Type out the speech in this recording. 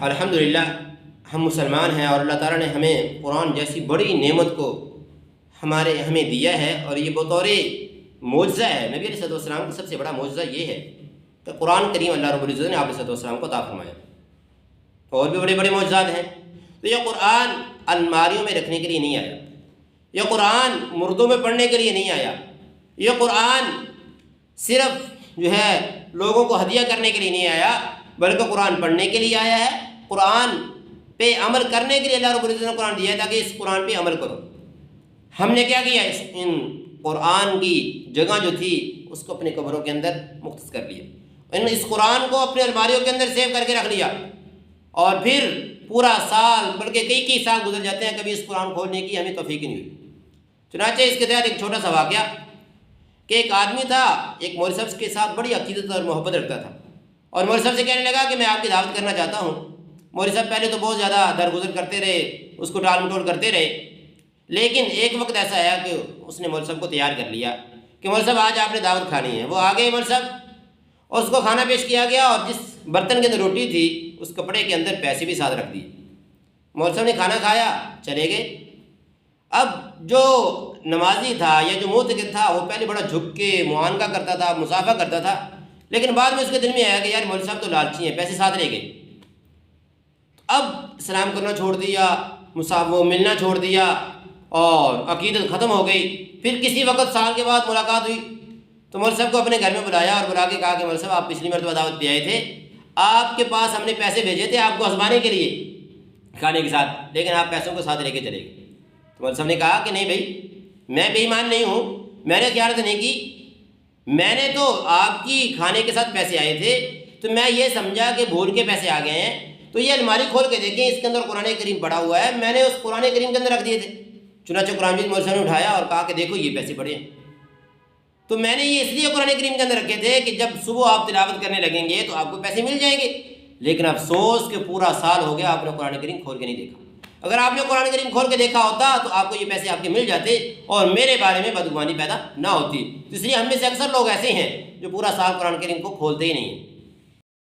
الحمدللہ ہم مسلمان ہیں اور اللہ تعالیٰ نے ہمیں قرآن جیسی بڑی نعمت کو ہمیں دیا ہے، اور یہ بطور معجزہ ہے۔ نبی علیہ السلام کا سب سے بڑا معجزہ یہ ہے کہ قرآن کریم اللہ رب العزت نے آپ علیہ السلام کو عطا فرمایا۔ اور بھی بڑے بڑے معجزات ہیں۔ تو یہ قرآن الماریوں میں رکھنے کے لیے نہیں آیا، یہ قرآن مردوں میں پڑھنے کے لیے نہیں آیا، یہ قرآن صرف جو ہے لوگوں کو ہدیہ کرنے کے لیے نہیں آیا، بلکہ قرآن پڑھنے کے لیے آیا ہے، قرآن پہ عمل کرنے کے لیے اللہ رب العزت نے قرآن دیا ہے تاکہ اس قرآن پہ عمل کرو۔ ہم نے کیا کیا؟ ان قرآن کی جگہ جو تھی اس کو اپنے قبروں کے اندر مختص کر لیا، اس قرآن کو اپنے الماریوں کے اندر سیو کر کے رکھ لیا، اور پھر پورا سال بلکہ کئی سال گزر جاتے ہیں، کبھی اس قرآن کھولنے کی ہمیں توفیق نہیں ہوئی۔ چنانچہ اس کے تحت ایک چھوٹا سا واقعہ کہ ایک آدمی تھا، ایک مولوی صاحب کے ساتھ بڑی عقیدت اور محبت رکھتا تھا، اور مولوی صاحب سے کہنے لگا کہ میں آپ کی دعوت کرنا چاہتا ہوں۔ مولوی صاحب پہلے تو بہت زیادہ درگزر کرتے رہے، اس کو ٹال مٹول کرتے رہے، لیکن ایک وقت ایسا آیا کہ اس نے مولوی صاحب کو تیار کر لیا کہ مولوی صاحب آج آپ نے دعوت کھانی ہے۔ وہ آ گئے مولوی صاحب، اور اس کو کھانا پیش کیا گیا، اور جس برتن کے اندر روٹی تھی اس کپڑے کے اندر پیسے بھی ساتھ رکھ دیے۔ مولوی صاحب نے کھانا کھایا، چلے گئے۔ اب جو نمازی تھا یا جو معتکف تھا وہ پہلے بڑا جھک کے معانقہ کرتا تھا، مصافحہ کرتا تھا، لیکن بعد میں اس کے دل میں آیا کہ یار مولوی صاحب تو لالچی ہیں، پیسے ساتھ لے گئے۔ اب سلام کرنا چھوڑ دیا، وہ ملنا چھوڑ دیا، اور عقیدت ختم ہو گئی۔ پھر کسی وقت سال کے بعد ملاقات ہوئی تو مولوی صاحب کو اپنے گھر میں بلایا اور بلا کے کہا کہ مولوی صاحب آپ پچھلی مرتبہ دعوت پہ آئے تھے، آپ کے پاس ہم نے پیسے بھیجے تھے آپ کو آزمانے کے لیے کھانے کے ساتھ، لیکن آپ پیسوں کو ساتھ لے کے چلے گئے۔ تو مولوی صاحب نے کہا کہ نہیں بھائی، میں بے ایمان نہیں ہوں، میں نے خیانت نہیں کی، میں نے تو آپ کی کھانے کے ساتھ پیسے آئے تھے تو میں یہ سمجھا کہ بھول کے پیسے آ گئے ہیں، تو یہ الماری کھول کے دیکھیں اس کے اندر قرآن کریم پڑا ہوا ہے، میں نے اس قرآن کریم کے اندر رکھ دیے تھے۔ چنانچہ قرآن مجید مولوی صاحب نے اٹھایا اور کہا کہ دیکھو یہ پیسے پڑے ہیں، تو میں نے یہ اس لیے قرآن کریم کے اندر رکھے تھے کہ جب صبح آپ تلاوت کرنے لگیں گے تو آپ کو پیسے مل جائیں گے۔ لیکن افسوس کہ پورا سال ہو گیا آپ نے قرآن کریم کھول کے نہیں دیکھا، اگر آپ نے قرآن کریم کھول کے دیکھا ہوتا تو آپ کو یہ پیسے آپ کے مل جاتے اور میرے بارے میں بدگمانی پیدا نہ ہوتی۔ اس لیے ہم میں سے اکثر لوگ ایسے ہیں جو پورا سال قرآن کریم کو کھولتے ہی نہیں ہیں۔